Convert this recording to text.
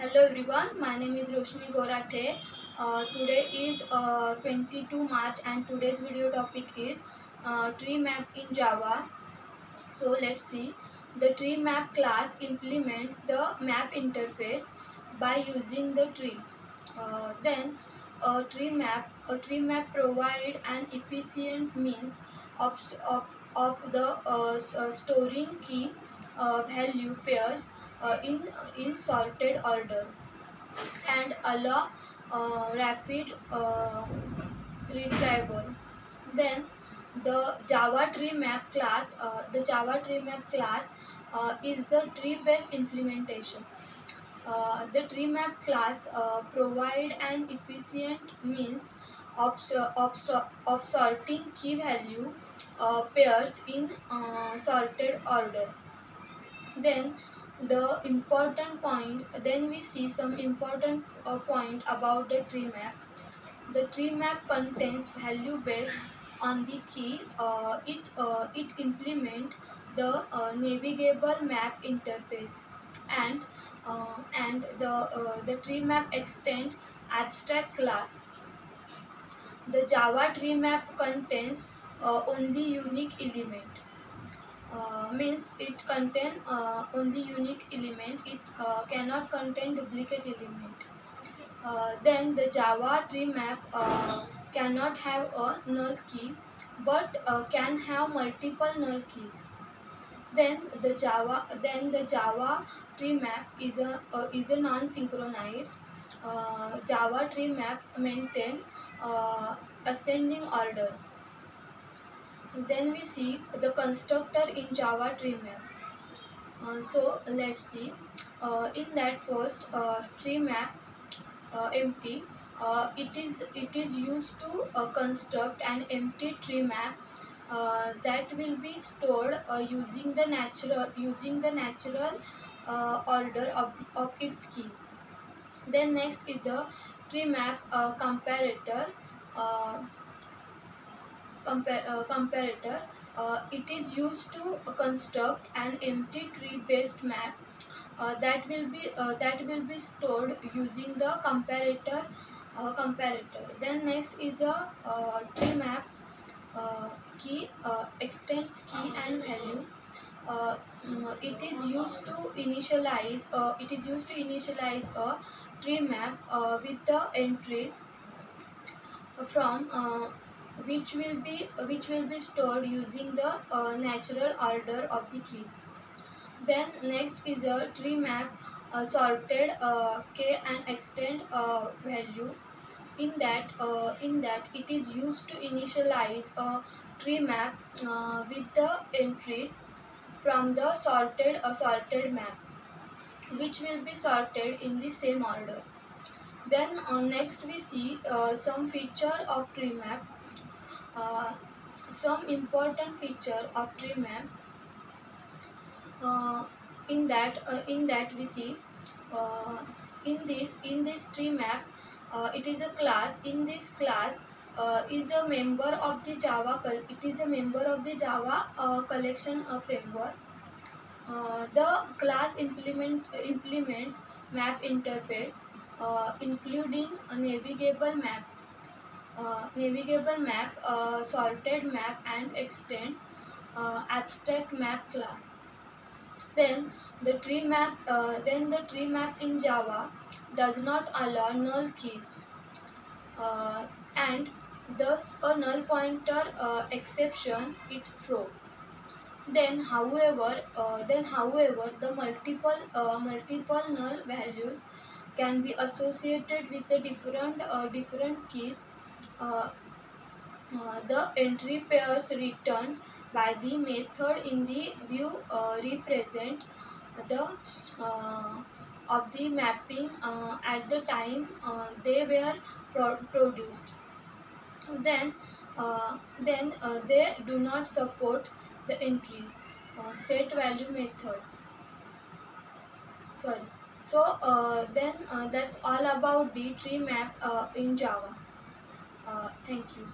Hello everyone, my name is Roshni Gorathe. Today is 22 March and today's video topic is tree map in Java. So let's see. The tree map class implement the map interface by using the tree. Then a tree map provide an efficient means of storing key value pairs in sorted order and allow rapid retrieval. Then the Java tree map class is the tree based implementation. The tree map class provide an efficient means of sorting key value pairs in sorted order. Then then we see some important point about the tree map. The tree map contains value based on the key. It implement the navigable map interface, and the tree map extend abstract class. The Java tree map contains only unique element. Means it contain only unique element. It cannot contain duplicate element. Then the Java tree map cannot have a null key, but can have multiple null keys. Then the Java tree map is a non-synchronized. Java tree map maintain ascending order. Then we see the constructor in Java tree map. So let's see. In that first tree map empty, it is used to construct an empty tree map that will be stored using the natural order of its key. Then next is the tree map comparator. Uh, comparator. It is used to construct an empty tree based map that will be stored using the comparator. Then next is a tree map key extends key and value. It is used to initialize a tree map with the entries from which will be stored using the natural order of the keys. Then next is a tree map sorted k and extend value. In that it is used to initialize a tree map with the entries from the sorted map, which will be sorted in the same order. Then next we see some feature of tree map. uh, some important feature of tree map. uh, in that we see uh, in this tree map, it is a class. In this class is a member of the Java collection framework. The class implements map interface, including a navigable map, sorted map, and extend abstract map class. Then the tree map in Java does not allow null keys, uh, and thus a null pointer exception it throw. Then however, the multiple null values can be associated with the different keys. Uh, the entry pairs returned by the method in the view represent the uh, of the mapping at the time they were produced. Then they do not support the entry set value method. Sorry. So then that's all about the tree map in Java. Thank you.